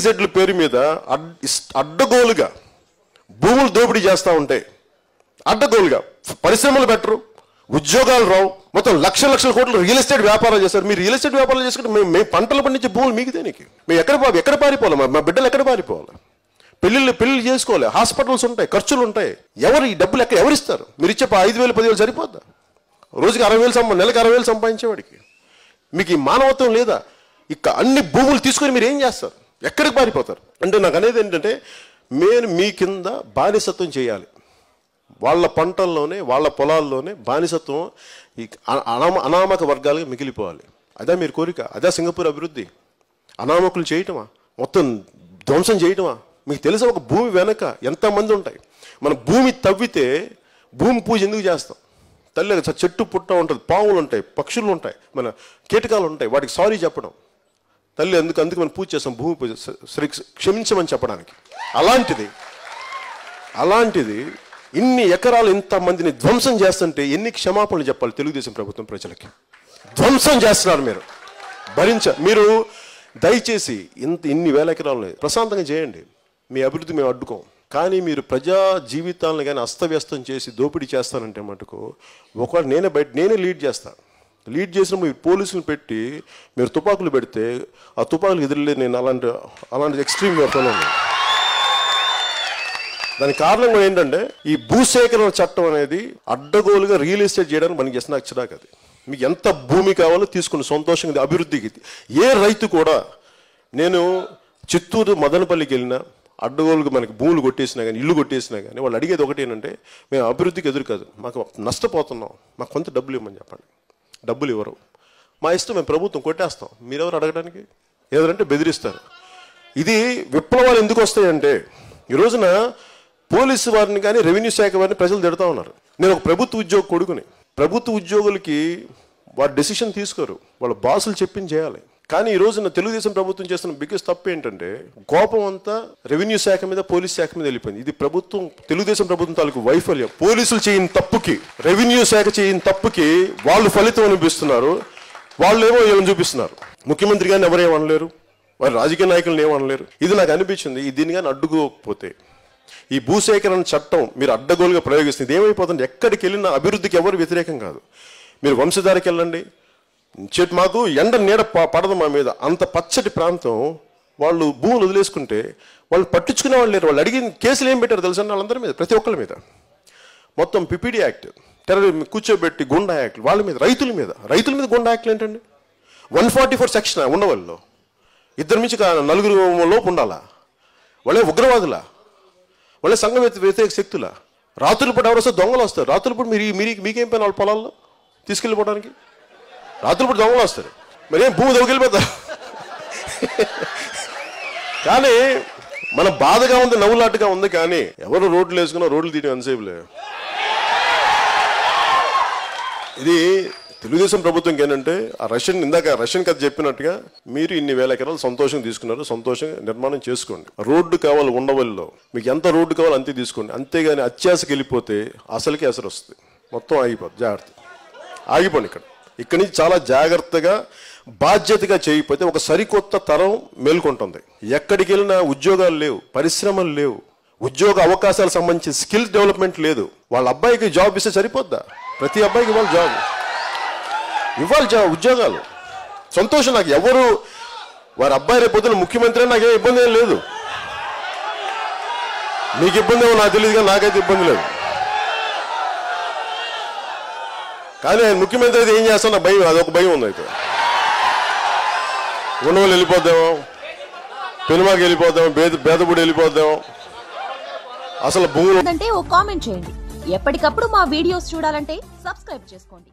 సెట్ల పేరు మీద అడ్డగోలుగా భూములు దోపిడీ చేస్తూ ఉంటాయి. అడ్డగోలుగా పరిశ్రమలు పెట్టరు, ఉద్యోగాలు రావు, మొత్తం లక్షల కోట్లు రియల్ ఎస్టేట్ వ్యాపారాలు చేస్తారు. మీరు రియల్ ఎస్టేట్ వ్యాపారాలు చేసుకుంటే మేము పంటలు పండించే భూములు మీకు దేనికి? మేము ఎక్కడ పారిపోవాలి? మా బిడ్డలు ఎక్కడ పారిపోవాలి? పెళ్ళిళ్ళు చేసుకోవాలి, హాస్పిటల్స్ ఉంటాయి, ఖర్చులు ఉంటాయి. ఎవరు ఈ డబ్బులు ఎవరిస్తారు? మీరు ఇచ్చే 5,000 10,000 సరిపోద్దా? రోజుకి 60,000 నెలకు 60,000 సంపాదించేవాడికి మీకు ఈ మానవత్వం లేదా? ఇక అన్ని భూములు తీసుకొని మీరు ఏం చేస్తారు? ఎక్కడికి పారిపోతారు? అంటే నాకు అనేది ఏంటంటే, నేను మీ కింద బానిసత్వం చేయాలి. వాళ్ళ పంటల్లోనే వాళ్ళ పొలాల్లోనే బానిసత్వం ఈ అనామక వర్గాలుగా మిగిలిపోవాలి. అదే మీరు కోరిక? అదే సింగపూర్ అభివృద్ధి? అనామకులు చేయటమా? మొత్తం ధ్వంసం చేయటమా? మీకు తెలిసిన ఒక భూమి వెనక ఎంతమంది ఉంటాయి. మన భూమి తవ్వితే భూమి పూజ ఎందుకు చేస్తాం? తల్లి చెట్టు పుట్ట ఉంటుంది, పాములు ఉంటాయి, పక్షులు ఉంటాయి, మన కీటకాలు ఉంటాయి, వాటికి సారీ చెప్పడం. తల్లి అందుకు మనం పూజ చేస్తాం, భూమి పూజ, క్షమించమని చెప్పడానికి. అలాంటిది ఇన్ని ఎకరాలు ఇంతమందిని ధ్వంసం చేస్తుంటే ఎన్ని క్షమాపణలు చెప్పాలి తెలుగుదేశం ప్రభుత్వం ప్రజలకి? ధ్వంసం చేస్తున్నారు మీరు. మీరు దయచేసి ఇన్ని వేల ఎకరాలు ప్రశాంతంగా చేయండి, మీ అభివృద్ధి మేము అడ్డుకోం. కానీ మీరు ప్రజా జీవితాలను కానీ అస్తవ్యస్తం చేసి దోపిడీ చేస్తానంటే మటుకు ఒకవేళ నేనే లీడ్ చేస్తాను. లీడ్ చేసినప్పుడు మీరు పోలీసులు పెట్టి మీరు తుపాకులు పెడితే ఆ తుపాకులు ఎదురులేదు. నేను అలాంటి ఎక్స్ట్రీమ్ వ్యాపారం ఉంది. దానికి కారణం కూడా ఏంటంటే, ఈ భూసేకరణ చట్టం అనేది అడ్డగోలుగా రియల్ ఎస్టేట్ చేయడానికి మనకి చేసిన అచ్చడాక. అది మీకు ఎంత భూమి కావాలో తీసుకుని సంతోషంగా అభివృద్ధికి. ఏ రైతు కూడా, నేను చిత్తూరు మదనపల్లికి వెళ్ళినా అడ్డగోలుగా మనకి భూములు కొట్టేసినా కానీ ఇల్లు కొట్టేసినా కానీ వాళ్ళు అడిగేది ఒకటి ఏంటంటే, మేము అభివృద్ధికి ఎదురు కాదు, మాకు నష్టపోతున్నాం, మాకు కొంత డబ్బులు ఇవ్వమని చెప్పండి. డబ్బులు ఇవ్వరు. మా ఇష్టం, మేము ప్రభుత్వం కొట్టేస్తాం, మీరెవరు అడగడానికి? ఏదంటే బెదిరిస్తారు. ఇది విప్లవాలు ఎందుకు వస్తాయంటే, ఈ రోజున పోలీసు వారిని కానీ రెవెన్యూ శాఖ వారిని ప్రజలు తిడతా ఉన్నారు. నేను ఒక ప్రభుత్వ ఉద్యోగ కొడుకుని. ప్రభుత్వ ఉద్యోగులకి వారు డెసిషన్ తీసుకోరు, వాళ్ళ బాసులు చెప్పింది చేయాలి. కానీ ఈ రోజున తెలుగుదేశం ప్రభుత్వం చేస్తున్న బిగ్గెస్ట్ తప్పు ఏంటంటే, కోపం అంతా రెవెన్యూ శాఖ మీద, పోలీస్ శాఖ మీద వెళ్ళిపోయింది. ఇది తెలుగుదేశం ప్రభుత్వం తాలూకు వైఫల్యం. పోలీసులు చేయని తప్పుకి, రెవెన్యూ శాఖ చేయని తప్పుకి వాళ్ళు ఫలితం అనిపిస్తున్నారు. వాళ్ళు ఏమో ఏమని చూపిస్తున్నారు. ముఖ్యమంత్రి గారిని ఎవరేమనలేరు, వారి రాజకీయ నాయకులను ఏమనలేరు. ఇది నాకు అనిపించింది. దీన్ని కానీ అడ్డుకోకపోతే, ఈ భూసేకరణ చట్టం మీరు అడ్డగోలుగా ప్రయోగిస్తుంది, ఇది ఏమైపోతుంది? ఎక్కడికి వెళ్ళినా అభివృద్ధికి ఎవరు వ్యతిరేకం కాదు. మీరు వంశధారికి వెళ్ళండి, మాకు ఎండ నీడ పడదు మా మీద, అంత పచ్చటి ప్రాంతం. వాళ్ళు భూములు వదిలేసుకుంటే వాళ్ళు పట్టించుకునే వాళ్ళు లేరు. వాళ్ళు అడిగిన కేసులు ఏం పెట్టారు తెలుసా? వాళ్ళందరి మీద, ప్రతి ఒక్కరి మీద. మొత్తం పిపిడి యాక్ట్, కూర్చోబెట్టి గుండా యాక్ట్, వాళ్ళ మీద, రైతుల మీద గుండా యాక్ట్లు ఏంటండి? 144 సెక్షన్ ఉండవాళ్ళు. 2 నుంచి 4 లోపు ఉండాలా? వాళ్ళే ఉగ్రవాదులా? వాళ్ళే సంఘ వ్యతిరేక శక్తులా? రాత్రుల పూట ఎవరు వస్తే దొంగలు వస్తారు. రాత్రుల పూట మీకేం పైన వాళ్ళ పొలాల్లో తీసుకెళ్ళిపోవడానికి? రాత్రుల దొంగలు వస్తారు. మరి ఏం భూమి దొంగలిపోతారు? కానీ మన బాధగా ఉంది, నవ్వులాటుగా ఉంది. కానీ ఎవరు రోడ్లు వేసుకున్నా రోడ్లు తీయడం ఎంతసేపులే. ఇది తెలుగుదేశం ప్రభుత్వంకి ఏంటంటే, ఇందాక రష్యన్ కథ చెప్పినట్టుగా, మీరు ఇన్ని వేల ఎకరాలు సంతోషంగా తీసుకున్నారు, సంతోషంగా నిర్మాణం చేసుకోండి. రోడ్డు కావాలి ఉండవల్లిలో, మీకు ఎంత రోడ్డు కావాలో అంతే తీసుకోండి. అంతేగాని అత్యాశకి వెళ్ళిపోతే అసలుకి ఎసరు వస్తుంది, మొత్తం ఆగిపోతుంది. జాగ్రత్త, ఆగిపోండి. ఇక్కడి నుంచి చాలా జాగ్రత్తగా బాధ్యతగా చేయకపోతే ఒక సరికొత్త తరం మేల్కొంటుంది. ఎక్కడికి వెళ్ళినా ఉద్యోగాలు లేవు, పరిశ్రమలు లేవు, ఉద్యోగ అవకాశాలకు సంబంధించి స్కిల్ డెవలప్మెంట్ లేదు. వాళ్ళ అబ్బాయికి జాబ్ ఇస్తే సరిపోద్దా? ప్రతి అబ్బాయికి ఇవ్వాలి జాబ్, ఉద్యోగాలు. సంతోషం. నాకు ఎవరు వారి అబ్బాయి రేపు పొద్దున ముఖ్యమంత్రి నాకే ఇబ్బంది ఏం లేదు. మీకు ఇబ్బంది ఏమో నాకు తెలియదు, కానీ నాకైతే ఇబ్బంది లేదు. కానీ ఆయన ముఖ్యమంత్రి అయితే ఏం చేస్తాను నాకు భయం, అదొక భయం ఉంది. అయితే ఉండవల్లి వెళ్ళిపోద్దాము, పెనుమాకి వెళ్ళిపోద్దాము, బేదపూడి వెళ్ళిపోద్దాము. అసలు భూములు అంటే ఓ కామెంట్ చేయండి. ఎప్పటికప్పుడు మా వీడియోస్ చూడాలంటే సబ్స్క్రైబ్ చేసుకోండి.